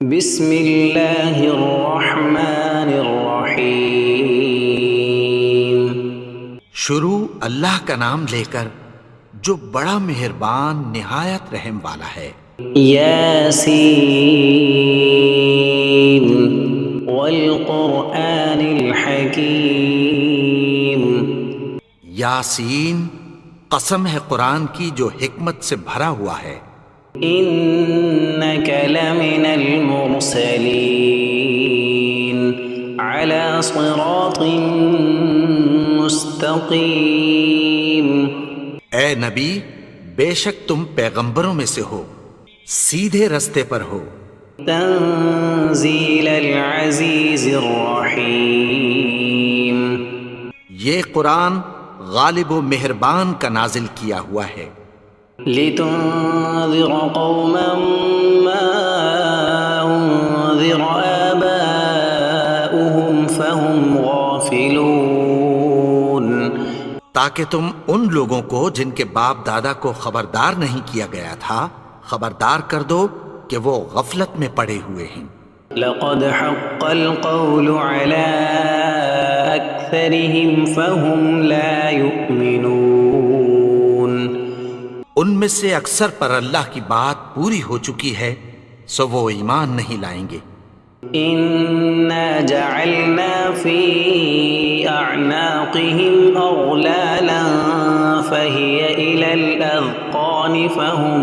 بسم اللہ الرحمن الرحیم۔ شروع اللہ کا نام لے کر جو بڑا مہربان نہایت رحم والا ہے۔ یاسین والقرآن الحکیم۔ یاسین، قسم ہے قرآن کی جو حکمت سے بھرا ہوا ہے۔ انک لمن المرسلین علی صراط مستقیم۔ اے نبی، بے شک تم پیغمبروں میں سے ہو، سیدھے رستے پر ہو۔ تنزیل العزیز الرحیم۔ یہ قرآن غالب و مہربان کا نازل کیا ہوا ہے۔ لتنذر قوما ما انذر آباؤهم فهم غافلون۔ تاکہ تم ان لوگوں کو جن کے باپ دادا کو خبردار نہیں کیا گیا تھا خبردار کر دو کہ وہ غفلت میں پڑے ہوئے ہیں۔ لقد حق القول على أكثرهم فهم لا يؤمنون۔ ان میں سے اکثر پر اللہ کی بات پوری ہو چکی ہے سو وہ ایمان نہیں لائیں گے۔ إنا جعلنا في أعناقهم أغلالا فهي إلى الأذقان فهم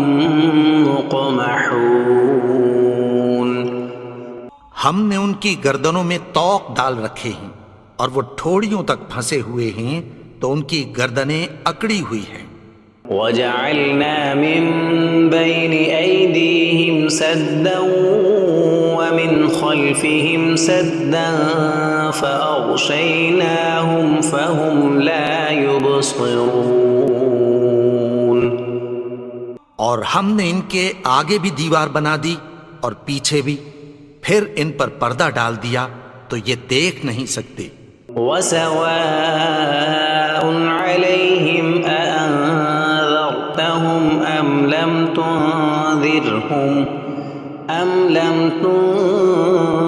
مقمحون۔ ہم نے ان کی گردنوں میں طوق ڈال رکھے ہیں اور وہ ٹھوڑیوں تک پھنسے ہوئے ہیں تو ان کی گردنیں اکڑی ہوئی ہیں۔ وجعلنا من بين أيديهم سدا ومن خلفهم سدا فأغشيناهم فهم لا يبصرون۔ اور ہم نے ان کے آگے بھی دیوار بنا دی اور پیچھے بھی، پھر ان پر پردہ ڈال دیا تو یہ دیکھ نہیں سکتے۔ وسواء عليهم أأنذرتهم أم لم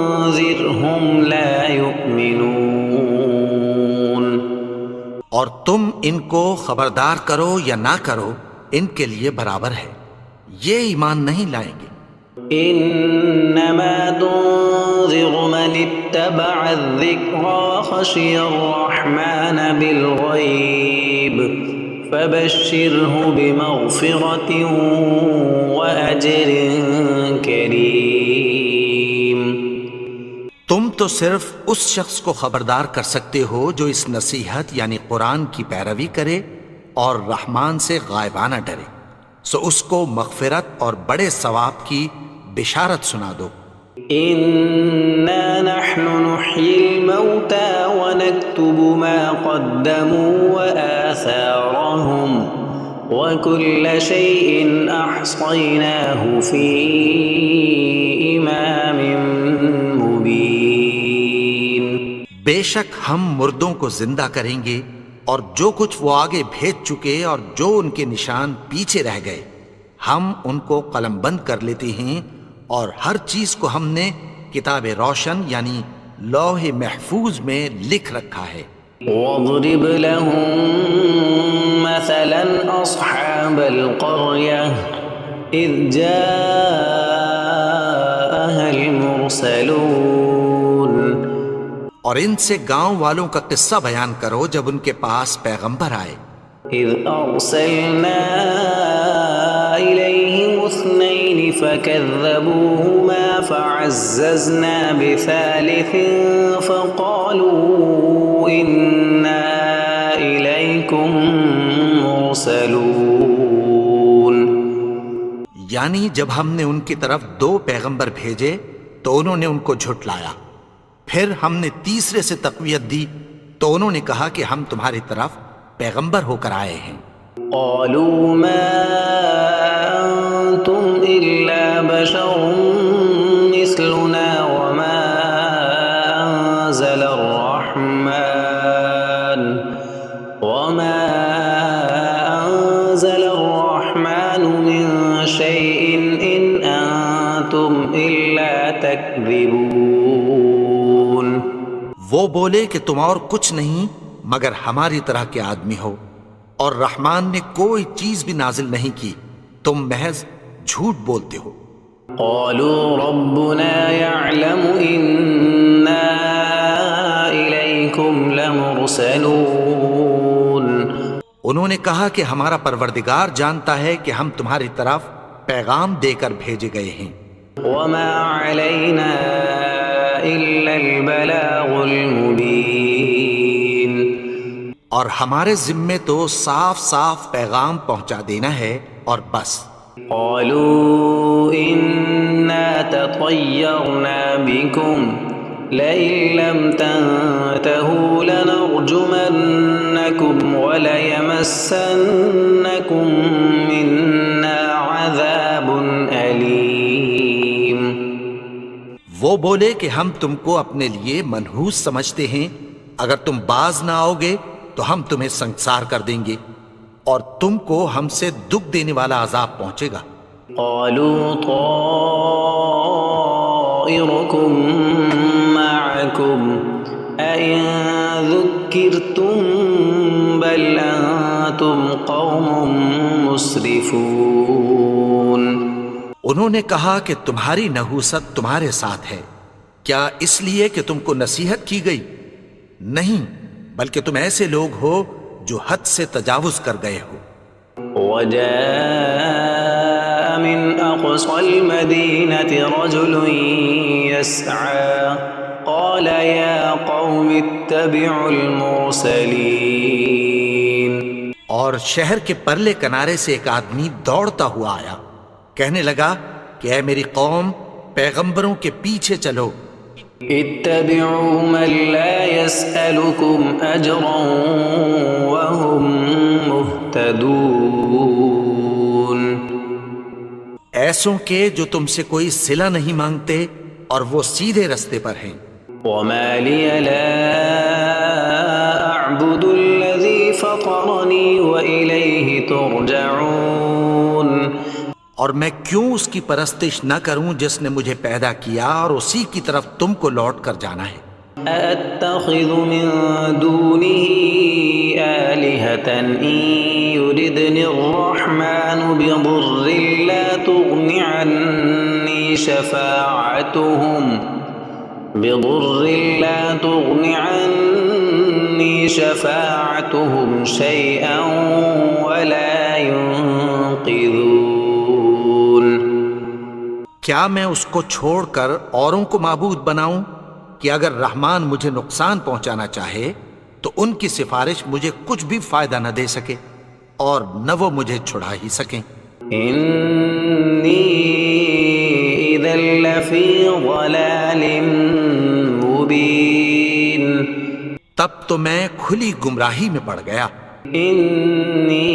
تنذرهم لا يؤمنون۔ اور تم ان کو خبردار کرو یا نہ کرو ان کے لیے برابر ہے، یہ ایمان نہیں لائیں گے۔ انما تنذر من اتبع الذکر وخشی الرحمن بالغیب فبشرہ بمغفرۃ واجر کریم۔ تم تو صرف اس شخص کو خبردار کر سکتے ہو جو اس نصیحت یعنی قرآن کی پیروی کرے اور رحمان سے غائبانہ ڈرے، سو اس کو مغفرت اور بڑے ثواب کی بشارت سنا دو۔ انا نحن نحيي الموتى ونكتب ما قدموا وآثارهم وكل شيء احصيناه في امام مبين۔ بے شک ہم مردوں کو زندہ کریں گے اور جو کچھ وہ آگے بھیج چکے اور جو ان کے نشان پیچھے رہ گئے ہم ان کو قلم بند کر لیتے ہیں، اور ہر چیز کو ہم نے کتاب روشن یعنی لوح محفوظ میں لکھ رکھا ہے۔ واضرب لهم مثلا اصحاب القرية اذ جاءها المرسلون۔ اور ان سے گاؤں والوں کا قصہ بیان کرو جب ان کے پاس پیغمبر آئے۔ اذ ارسلنا الیہم اثنین فکذبوہما فعززنا بثالث فقالوا انا الیکم مرسلون۔ یعنی جب ہم نے ان کی طرف 2 پیغمبر بھیجے تو انہوں نے ان کو جھٹلایا، پھر ہم نے تیسرے سے تقویت دی تو انہوں نے کہا کہ ہم تمہاری طرف پیغمبر ہو کر آئے ہیں۔ قالوا ما انتم الا بشر مثلنا وما انزل الرحمن من شيء ان انتم الا تكذبون وہ بولے کہ تم اور کچھ نہیں مگر ہماری طرح کے آدمی ہو، اور رحمان نے کوئی چیز بھی نازل نہیں کی، تم محض جھوٹ بولتے ہو۔ قالوا ربنا يعلم إنا إليكم لمرسلون انہوں نے کہا کہ ہمارا پروردگار جانتا ہے کہ ہم تمہاری طرف پیغام دے کر بھیجے گئے ہیں، وما علينا إلا البلاغ المبين اور ہمارے ذمے تو صاف صاف پیغام پہنچا دینا ہے اور بس۔ قالوا إنا تطيرنا بكم لئن لم تنتهوا لنرجمنكم وليمسنكم منا عذاب أليم وہ بولے کہ ہم تم کو اپنے لیے منحوس سمجھتے ہیں، اگر تم باز نہ آؤ گے تو ہم تمہیں سنگسار کر دیں گے اور تم کو ہم سے دکھ دینے والا عذاب پہنچے گا۔ قالوا طائركم معكم أئن ذكرتم بل أنتم قوم مسرفون انہوں نے کہا کہ تمہاری نحوست تمہارے ساتھ ہے، کیا اس لیے کہ تم کو نصیحت کی گئی؟ نہیں، بلکہ تم ایسے لوگ ہو جو حد سے تجاوز کر گئے ہو۔ وجاء من أقصى المدينة رجل يسعى قال يا قوم اتبعوا المرسلين اور شہر کے پرلے کنارے سے ایک آدمی دوڑتا ہوا آیا، کہنے لگا کہ اے میری قوم، پیغمبروں کے پیچھے چلو۔ اتبعوا من لا يسألكم أجرا وهم مهتدون ایسوں کے جو تم سے کوئی صلہ نہیں مانگتے اور وہ سیدھے رستے پر ہیں۔ وما لي لا أعبد الذي فطرني وإليه ترجعون اور میں کیوں اس کی پرستش نہ کروں جس نے مجھے پیدا کیا اور اسی کی طرف تم کو لوٹ کر جانا ہے۔ أأتخذ من دونه آلهة إن يردني الرحمن بضر لا تغن عني شفاعتهم شيئا ولا ينقذون کیا میں اس کو چھوڑ کر اوروں کو معبود بناؤں کہ اگر رحمان مجھے نقصان پہنچانا چاہے تو ان کی سفارش مجھے کچھ بھی فائدہ نہ دے سکے اور نہ وہ مجھے چھڑا ہی سکیں۔ إني إذا لفي ضلال مبين تب تو میں کھلی گمراہی میں پڑ گیا۔ إني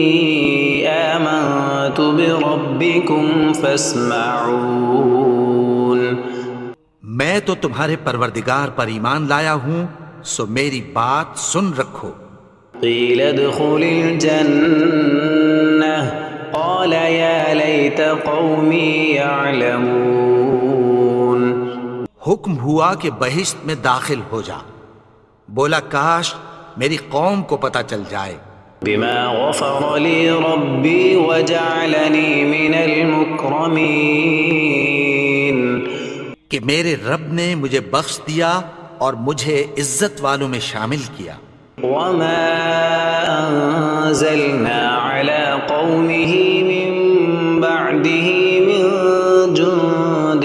آمنت بربكم فاسمعون میں تو تمہارے پروردگار پر ایمان لایا ہوں، سو میری بات سن رکھو۔ قيل ادخل الجنة قال يا ليت قومي يعلمون حکم ہوا کہ بہشت میں داخل ہو جا، بولا کاش میری قوم کو پتہ چل جائے۔ بما غفر لي ربي وجعلني من المكرمين کہ میرے رب نے مجھے بخش دیا اور مجھے عزت والوں میں شامل کیا۔ وما أنزلنا على قومه من بعده من جند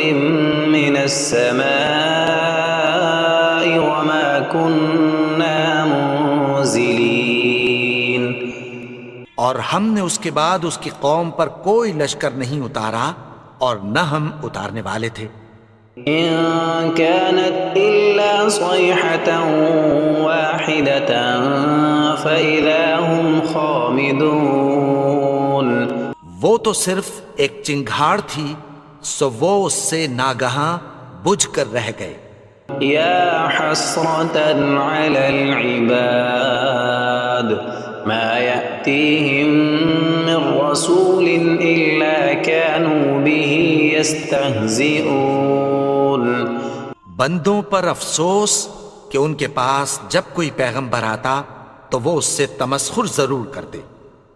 من السماء وما كنا منزلين اور ہم نے اس کے بعد اس کی قوم پر کوئی لشکر نہیں اتارا اور نہ ہم اتارنے والے تھے۔ إن كانت إلا صيحة واحدة فإذا هم خامدون وہ تو صرف ایک چنگھاڑ تھی، سو وہ اس سے ناگہاں بجھ کر رہ گئے۔ يا حسرة على العباد ما يأتيهم من رسول إلا كانوا به يستهزئون بندوں پر افسوس کہ ان کے پاس جب کوئی پیغمبر آتا تو وہ اس سے تمسخر ضرور کرتے۔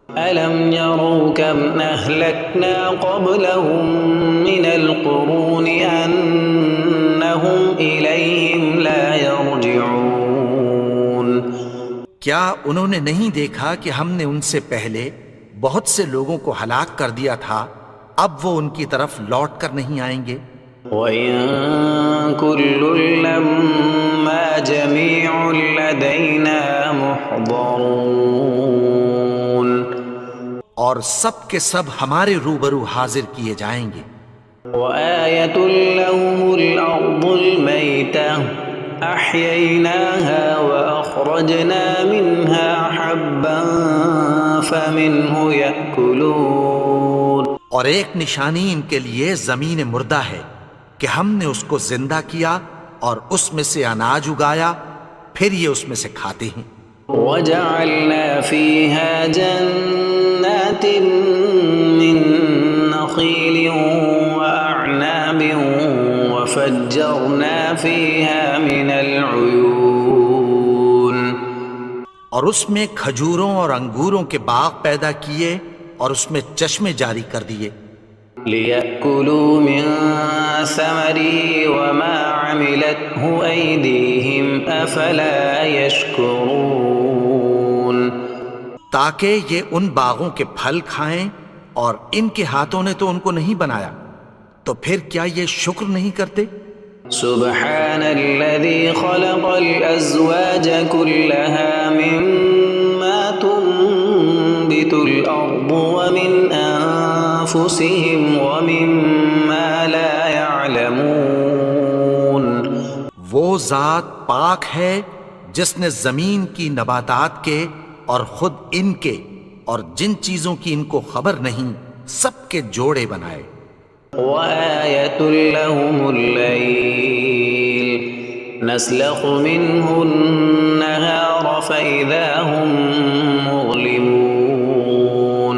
ألم يروا كم أهلكنا قبلهم من القرون أنهم إليهم لا يرجعون کیا انہوں نے نہیں دیکھا کہ ہم نے ان سے پہلے بہت سے لوگوں کو ہلاک کر دیا تھا، اب وہ ان کی طرف لوٹ کر نہیں آئیں گے؟ وَإِن كُلٌّ لَّمَّا جَمِيعٌ لَّدَيْنَا مُحْضَرُونَ اور سب کے سب ہمارے روبرو حاضر کیے جائیں گے۔ وَآيَةٌ لَّهُمُ الْأَرْضُ الْمَيْتَةُ أَحْيَيْنَاهَا وَأَخْرَجْنَا مِنْهَا حَبًّا فَمِنْهُ يَأْكُلُونَ اور ایک نشانی ان کے لیے زمین مردہ ہے کہ ہم نے اس کو زندہ کیا اور اس میں سے اناج اگایا، پھر یہ اس میں سے کھاتے ہیں۔ وَجَعَلْنَا فِيهَا جَنَّاتٍ مِّن نَّخِيلٍ وَأَعْنَابٍ وَفَجَّرْنَا فِيهَا مِنَ الْعُيُونِ اور اس میں کھجوروں اور انگوروں کے باغ پیدا کیے اور اس میں چشمے جاری کر دیے، لِيَأْكُلُوا مِن ثَمَرِهِ وَمَا عَمِلَتْهُ أَيْدِيهِمْ أَفَلَا يَشْكُرُونَ تاکہ یہ ان باغوں کے پھل کھائیں، اور ان کے ہاتھوں نے تو ان کو نہیں بنایا، تو پھر کیا یہ شکر نہیں کرتے؟ سبحان الذي خلق الأزواج كلها مما تنبت الأرض ومن أنفسهم ومما لا يعلمون وہ ذات پاک ہے جس نے زمین کی نباتات کے اور خود ان کے اور جن چیزوں کی ان کو خبر نہیں سب کے جوڑے بنائے۔ وآية لهم الليل نسلخ منه النهار فإذا هم مظلمون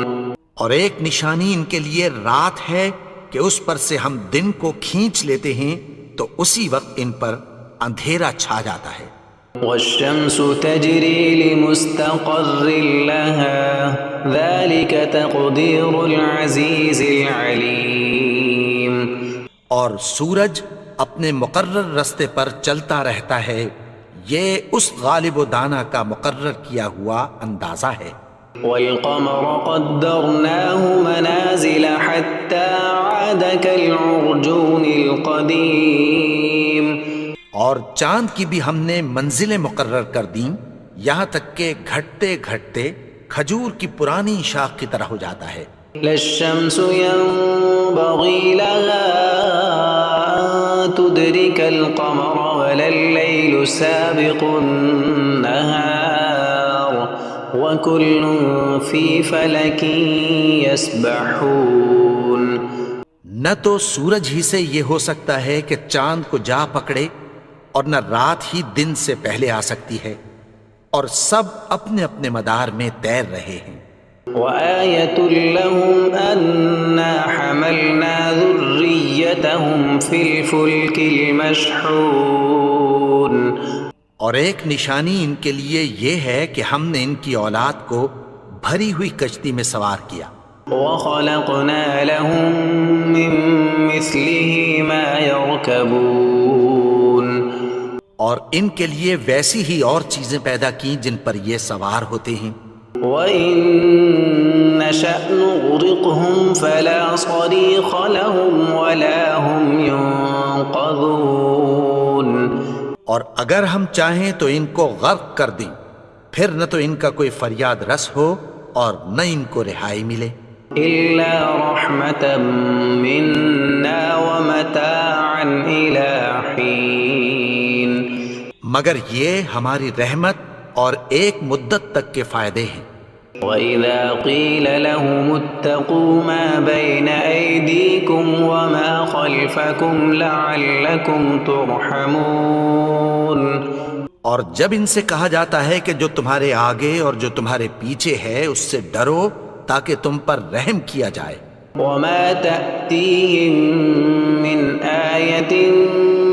اور ایک نشانی ان کے لیے رات ہے کہ اس پر سے ہم دن کو کھینچ لیتے ہیں تو اسی وقت ان پر اندھیرا چھا جاتا ہے۔ والشمس تجري لمستقر لها ذلك تقدير العزيز العليم اور سورج اپنے مقرر رستے پر چلتا رہتا ہے، یہ اس غالب و دانا کا مقرر کیا ہوا اندازہ ہے۔ والقمر قدرناه منازل حتى عاد كالعرجون القديم اور چاند کی بھی ہم نے منزلیں مقرر کر دیں، یہاں تک کہ گھٹتے گھٹتے کھجور کی پرانی شاخ کی طرح ہو جاتا ہے۔ لا الشمس ينبغي لها أن تدرك القمر ولا الليل سابق النهار وكل في فلك يسبحون نہ تو سورج ہی سے یہ ہو سکتا ہے کہ چاند کو جا پکڑے، اور نہ رات ہی دن سے پہلے آ سکتی ہے، اور سب اپنے اپنے مدار میں تیر رہے ہیں۔ وآية لهم أنا حملنا ذريتهم في الفلك المشحون اور ایک نشانی ان کے لیے یہ ہے کہ ہم نے ان کی اولاد کو بھری ہوئی کشتی میں سوار کیا۔ وخلقنا لهم من مثله ما يركبون اور ان کے لیے ویسی ہی اور چیزیں پیدا کی جن پر یہ سوار ہوتے ہیں۔ وَإِن نَّشَأْ نُغْرِقْهُمْ فَلَا صَرِيخَ لَهُمْ وَلَا هُمْ يُنقَذُونَ اور اگر ہم چاہیں تو ان کو غرق کر دیں، پھر نہ تو ان کا کوئی فریاد رس ہو اور نہ ان کو رہائی ملے۔ إِلَّا رَحْمَةً مِّنَّا وَمَتَاعًا إِلَىٰ حِينٍ مگر یہ ہماری رحمت اور ایک مدت تک کے فائدے ہیں۔ وَإِذَا قِيلَ لَهُمُ اتَّقُوا مَا بَيْنَ أَيْدِيكُمْ وَمَا خَلْفَكُمْ لَعَلَّكُمْ تُرْحَمُونَ اور جب ان سے کہا جاتا ہے کہ جو تمہارے آگے اور جو تمہارے پیچھے ہے اس سے ڈرو تاکہ تم پر رحم کیا جائے۔ وما تأتيهم من آية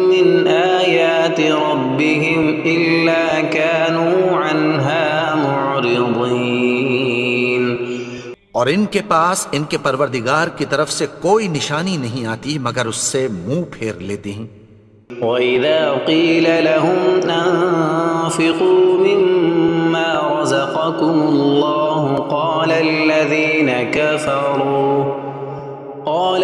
من آيات ربهم إلا كانوا عنها معرضين۔ اور ان کے پاس ان کے پروردگار کی طرف سے کوئی نشانی نہیں آتی مگر اس سے منہ پھیر لیتے ہیں۔ وَإِذَا قِيلَ لَهُمْ أَنفِقُوا مِمَّا رَزَقَكُمُ اللَّهُ قَالَ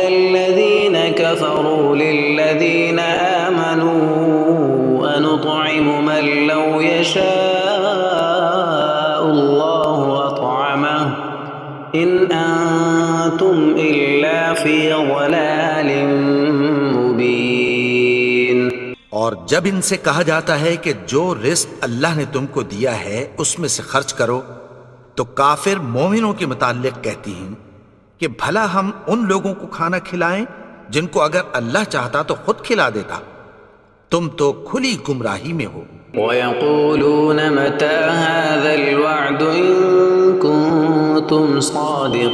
الَّذِينَ كَفَرُوا لِلَّذِينَ آمَنُوا أَنُطْعِمُ مَن لَّوْ يَشَاءُ اللَّهُ أَطْعَمَهُ إِنْ أَنتُمْ إِلَّا فِي ضَلَالٍ مُّبِينٍ۔ اور جب ان سے کہا جاتا ہے کہ جو رزق اللہ نے تم کو دیا ہے اس میں سے خرچ کرو، تو کافر مومنوں کے متعلق کہتی ہیں کہ بھلا ہم ان لوگوں کو کھانا کھلائیں جن کو اگر اللہ چاہتا تو خود کھلا دیتا، تم تو کھلی گمراہی میں ہو۔ وَيَقُولُونَ مَتَى هَذَا الْوَعْدُ إِن كُنتُمْ صَادِقِينَ۔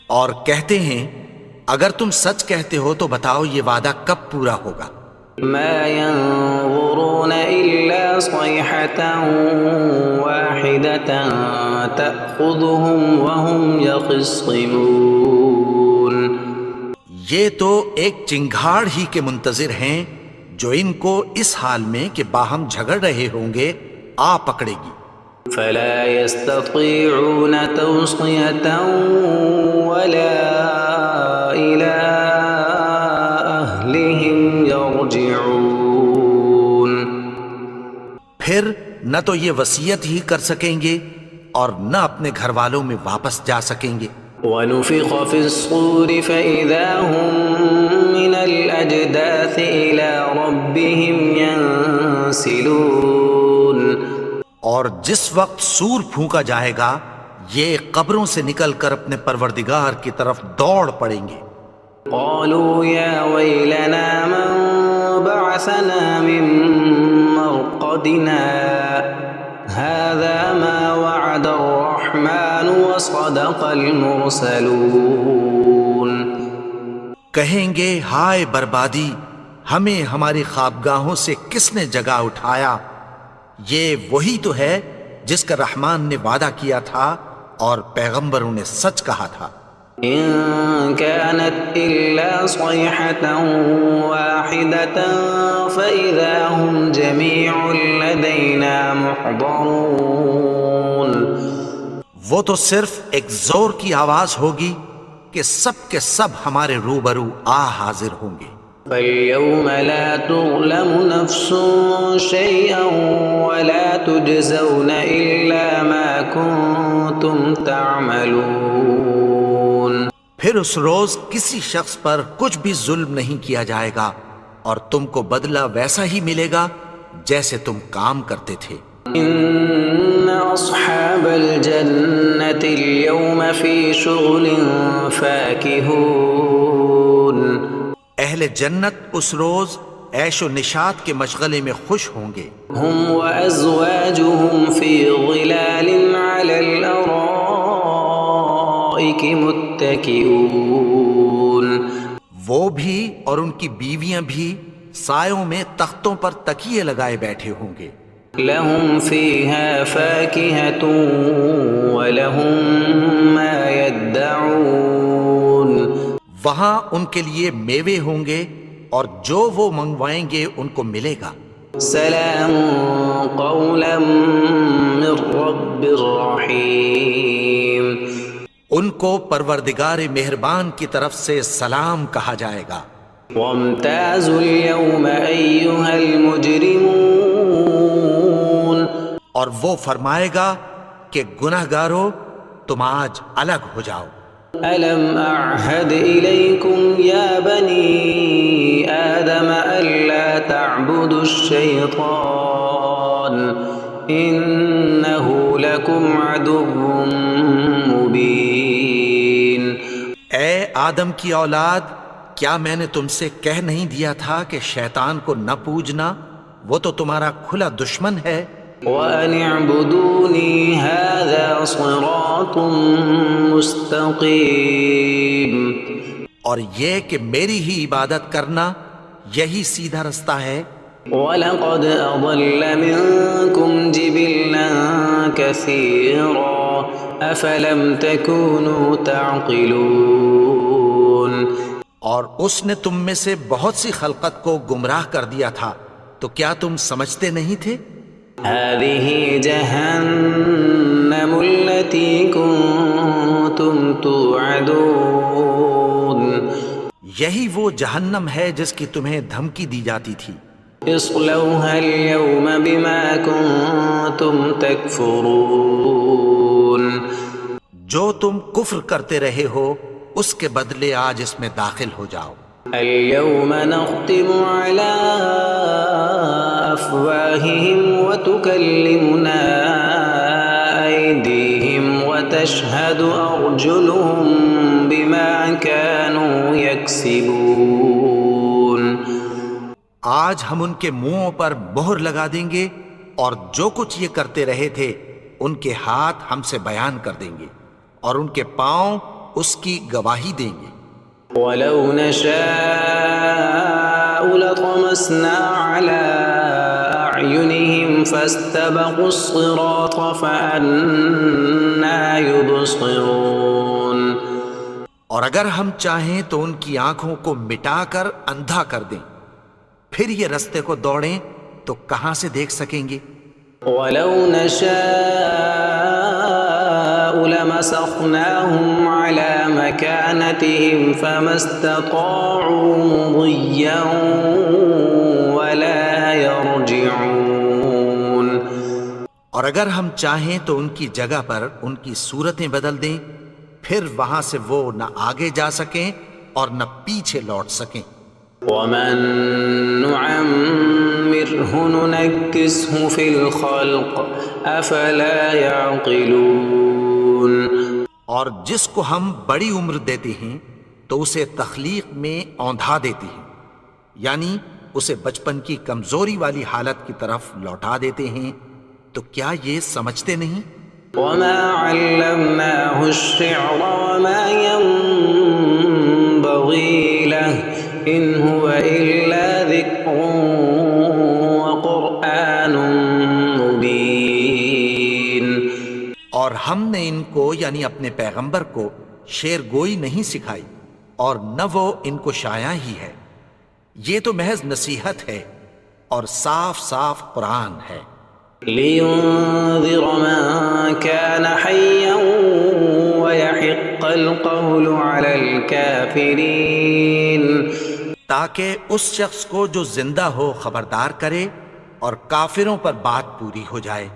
اور کہتے ہیں اگر تم سچ کہتے ہو تو بتاؤ یہ وعدہ کب پورا ہوگا؟ مَا يَنظُرُونَ إِلَّا صَيْحَةً وَاحِدَةً تَأْخُذُهُمْ وَهُمْ يَخِصِّمُونَ۔ یہ تو ایک چنگھاڑ ہی کے منتظر ہیں جو ان کو اس حال میں کہ باہم جھگڑ رہے ہوں گے آ پکڑے گی۔ فَلَا يَسْتَطِيعُونَ تَوْصِيَةً وَلَا إِلَىٰ أَهْلِهِمْ يَرْجِعُونَ۔ پھر نہ تو یہ وصیت ہی کر سکیں گے اور نہ اپنے گھر والوں میں واپس جا سکیں گے۔ وَنُفِخَ فِي الصُّورِ فَإِذَا هُم مِّنَ الْأَجْدَاثِ إِلَىٰ رَبِّهِمْ يَنسِلُونَ۔ اور جس وقت سور پھونکا جائے گا یہ قبروں سے نکل کر اپنے پروردگار کی طرف دوڑ پڑیں گے۔ قَالُوا يَا وَيْلَنَا مَن بَعَثَنَا مِن مَّرْقَدِنَا هَٰذَا مَا وَعَدَ الرَّحْمَٰنُ وَصَدَقَ الْمُرْسَلُونَ۔ کہیں گے ہائے بربادی، ہمیں ہماری خوابگاہوں سے کس نے جگا اٹھایا؟ یہ وہی تو ہے جس کا رحمان نے وعدہ کیا تھا اور پیغمبروں نے سچ کہا تھا۔ إِن كَانَتْ إِلَّا صَيْحَةً وَاحِدَةً فَإِذَا هُمْ جَمِيعٌ لَّدَيْنَا مُحْضَرُونَ۔ وہ تو صرف ایک زور کی آواز ہوگی کہ سب کے سب ہمارے روبرو آ حاضر ہوں گے۔ فَالْيَوْمَ لَا تُظْلَمُ نَفْسٌ شَيْئًا وَلَا تُجْزَوْنَ إِلَّا مَا كُنتُمْ تَعْمَلُونَ۔ پھر اس روز کسی شخص پر کچھ بھی ظلم نہیں کیا جائے گا اور تم کو بدلہ ویسا ہی ملے گا جیسے تم کام کرتے تھے۔ إِنَّ أَصْحَابَ الْجَنَّةِ الْيَوْمَ فِي شُغُلٍ فَاكِهُونَ۔ اہل جنت اس روز عیش و نشاط کے مشغلے میں خوش ہوں گے۔ هُمْ وَأَزْوَاجُهُمْ فِي ظِلَالٍ عَلَى الْأَرَائِكِ مُتَّكِئُونَ۔ وہ بھی اور ان کی بیویاں بھی سایوں میں تختوں پر تکیے لگائے بیٹھے ہوں گے۔ لَهُمْ فِيهَا فَاكِهَةٌ وَلَهُم مَّا يَدَّعُونَ۔ وہاں ان کے لیے میوے ہوں گے اور جو وہ منگوائیں گے ان کو ملے گا۔ سلام قولا من رب رحیم۔ ان کو پروردگار مہربان کی طرف سے سلام کہا جائے گا۔ وامتازوا اليوم ایھا المجرمون۔ اور وہ فرمائے گا کہ گنہگارو تم آج الگ ہو جاؤ۔ ألم أعهد إليكم يا بني آدم ألا تعبدوا الشيطان إنه لكم عدو مبين۔ اے آدم کی اولاد، کیا میں نے تم سے کہہ نہیں دیا تھا کہ شیطان کو نہ پوجنا؟ وہ تو تمہارا کھلا دشمن ہے. وَأَنِ اعْبُدُونِي هَذَا صِرَاطٌ مُسْتَقِيمٌ. اور یہ کہ میری ہی عبادت کرنا یہی سیدھا رستہ ہے. وَلَقَدْ أَضَلَّ مِنكُمْ جِبِلًّا كَثِيرًا أَفَلَمْ تَكُونُوا تَعْقِلُونَ. اور اس نے تم میں سے بہت سی خلقت کو گمراہ کر دیا تھا، تو کیا تم سمجھتے نہیں تھے؟ هَذِهِ جَهَنَّمُ الَّتِي كُنتُمْ تُوعَدُونَ. یہی وہ جہنم ہے جس کی تمہیں دھمکی دی جاتی تھی. اصلوها اليوم بما كنتم تكفرون. جو تم کفر کرتے رہے ہو اس کے بدلے آج اس میں داخل ہو جاؤ. اليوم نختم على أفواههم وتكلمنا أيديهم وتشهد أرجلهم بما كانوا يكسبون. آج ہم ان کے منہوں پر مہر لگا دیں گے اور جو کچھ یہ کرتے رہے تھے ان کے ہاتھ ہم سے بیان کر دیں گے اور ان کے پاؤں اس کی گواہی دیں گے. وَلَوْ نَشَاءُ لَطَمَسْنَا عَلَىٰ أَعْيُنِهِمْ فَاسْتَبَقُوا الصِّرَاطَ فَأَنَّىٰ يُبْصِرُونَ. اور اگر ہم چاہیں تو ان کی آنکھوں کو مٹا کر اندھا کر دیں، پھر یہ رستے کو دوڑیں تو کہاں سے دیکھ سکیں گے؟ وَلَوْ نَشَاءُ لَمَسَخْنَاهُمْ عَلَىٰ مَكَانَتِهِمْ فَمَا اسْتَطَاعُوا مُضِيًّا وَلَا يَرْجِعُونَ. اور اگر ہم چاہیں تو ان کی جگہ پر ان کی صورتیں بدل دیں، پھر وہاں سے وہ نہ آگے جا سکیں اور نہ پیچھے لوٹ سکیں. وَمَن نُّعَمِّرْهُ نُنَكِّسْهُ فِي الْخَلْقِ أَفَلَا يَعْقِلُونَ. اور جس کو ہم بڑی عمر دیتے ہیں تو اسے تخلیق میں اوندھا دیتے ہیں، یعنی اسے بچپن کی کمزوری والی حالت کی طرف لوٹا دیتے ہیں. تو کیا یہ سمجھتے نہیں؟ وَمَا عَلَّمْنَاهُ الشِّعْرَ وَمَا يَنبَغِي لَهُ إِنْ هُوَ إِلَّا ذِكْرٌ وَقُرْآنٌ مُبِينٌ. اور ہم نے ان کو یعنی اپنے پیغمبر کو شعر گوئی نہیں سکھائی اور نہ وہ ان کو شایع ہی ہے. یہ تو محض نصیحت ہے اور صاف صاف قرآن ہے. لِيُنذِرَ مَن كَانَ حَيًّا وَيَحِقَّ الْقَوْلُ عَلَى الْكَافِرِينَ. تاکہ اس شخص کو جو زندہ ہو خبردار کرے اور کافروں پر بات پوری ہو جائے.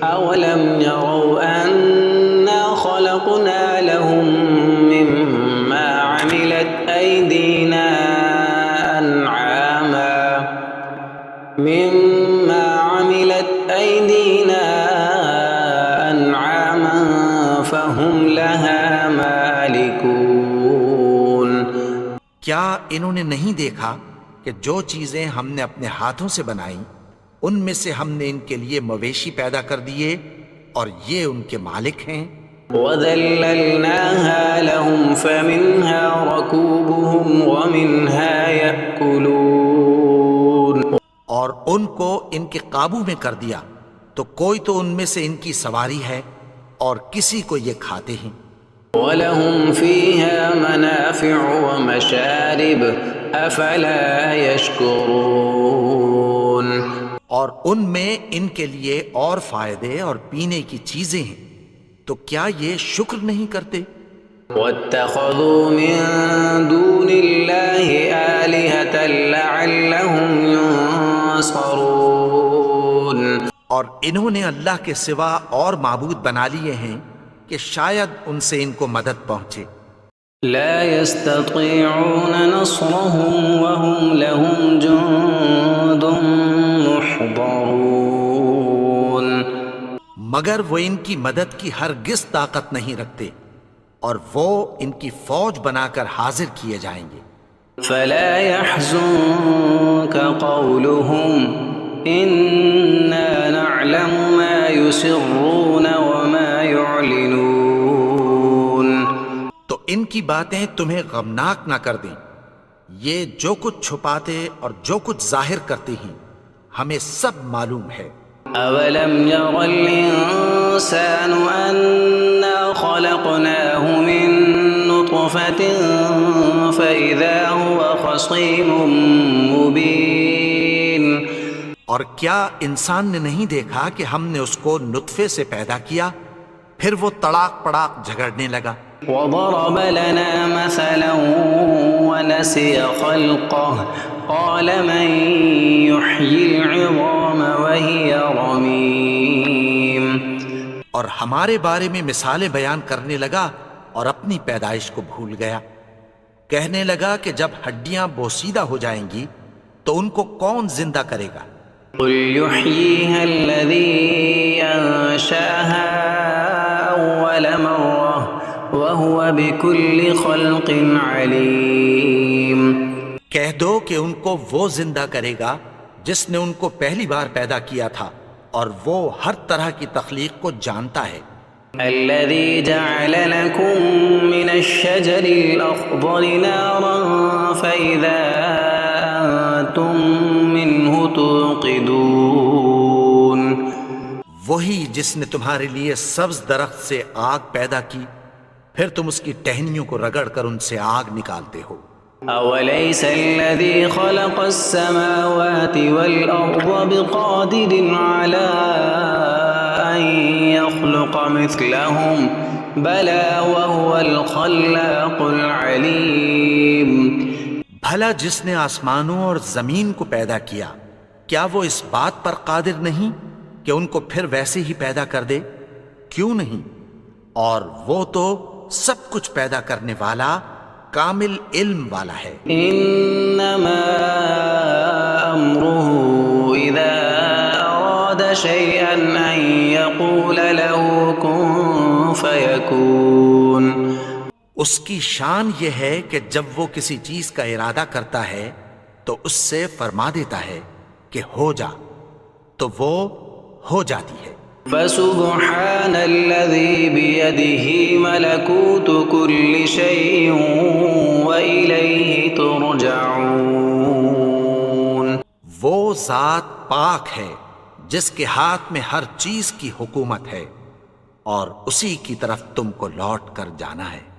أَوَلَمْ يَرَوْا أَنَّا خَلَقْنَا لَهُم مِّمَّا عَمِلَتْ أَيْدِينَا أَنْعَامًا فَهُمْ لَهَا مَالِكُونَ. کیا انہوں نے نہیں دیکھا کہ جو چیزیں ہم نے اپنے ہاتھوں سے بنائیں ان میں سے ہم نے ان کے لیے مویشی پیدا کر دیے اور یہ ان کے مالک ہیں. وَذَلَّلْنَاهَا لَهُمْ فَمِنْهَا رَكُوبُهُمْ وَمِنْهَا يَأْكُلُونَ. اور ان کو ان کے قابو میں کر دیا تو کوئی تو ان میں سے ان کی سواری ہے اور کسی کو یہ کھاتے ہیں. وَلَهُمْ فِيهَا مَنَافِعُ وَمَشَارِبُ أَفَلَا يَشْكُرُونَ. اور ان میں ان کے لیے اور فائدے اور پینے کی چیزیں ہیں، تو کیا یہ شکر نہیں کرتے؟ وَاتَّخَذُوا مِن دُونِ اللَّهِ آلِهَةً لَعَلَّهُمْ يُنصَرُونَ. اور انہوں نے اللہ کے سوا اور معبود بنا لیے ہیں کہ شاید ان سے ان کو مدد پہنچے. لا يستطيعون نصرهم وهم لهم جند محضرون. مگر وہ ان کی مدد کی ہرگز طاقت نہیں رکھتے اور وہ ان کی فوج بنا کر حاضر کیے جائیں گے. فلا يحزنك قولهم إنا نعلم ما يسرون وما يعلنون. تو ان کی باتیں تمہیں غمناک نہ کر دیں، یہ جو کچھ چھپاتے اور جو کچھ ظاہر کرتے ہیں ہمیں سب معلوم ہے۔ أولم ير الإنسان أنا خلقناه من نطفة فإذا هو خصيم مبين. اور کیا انسان نے نہیں دیکھا کہ ہم نے اس کو نطفے سے پیدا کیا پھر وہ تڑاک پڑاک جھگڑنے لگا۔ وضرب لنا مثلا ونسي خلقه قال من يحيي العظام وهي رميم. اور ہمارے بارے میں مثالیں بیان کرنے لگا اور اپنی پیدائش کو بھول گیا، کہنے لگا کہ جب ہڈیاں بوسیدہ ہو جائیں گی تو ان کو کون زندہ کرے گا؟ قل يحييها الذي أنشأها أول مرة وهو بكل خلق عليم. کہہ دو کہ ان کو وہ زندہ کرے گا جس نے ان کو پہلی بار پیدا کیا تھا اور وہ ہر طرح کی تخلیق کو جانتا ہے۔ الذي جعل لكم من الشجر الأخضر نارا فإذا أنتم منه توقدون. وہی جس نے تمہارے لیے سبز درخت سے آگ پیدا کی پھر تم اس کی ٹہنیوں کو رگڑ کر ان سے آگ نکالتے ہو۔ أوليس الذي خلق السماوات والأرض بقادر على أن يخلق مثلهم بلى وهو الخلاق العليم. بھلا جس نے آسمانوں اور زمین کو پیدا کیا کیا وہ اس بات پر قادر نہیں کہ ان کو پھر ویسے ہی پیدا کر دے؟ کیوں نہیں؟ اور وہ تو سب کچھ پیدا کرنے والا کامل علم والا ہے۔ انما امره اذا اراد شيئا ان يقول له كن فيكون. اس کی شان یہ ہے کہ جب وہ کسی چیز کا ارادہ کرتا ہے تو اس سے فرما دیتا ہے کہ ہو جا، تو وہ ہو جاتی ہے۔ فسبحان الذي بيده ملكوت كل شيء وإليه ترجعون. وہ ذات پاک ہے جس کے ہاتھ میں ہر چیز کی حکومت ہے اور اسی کی طرف تم کو لوٹ کر جانا ہے۔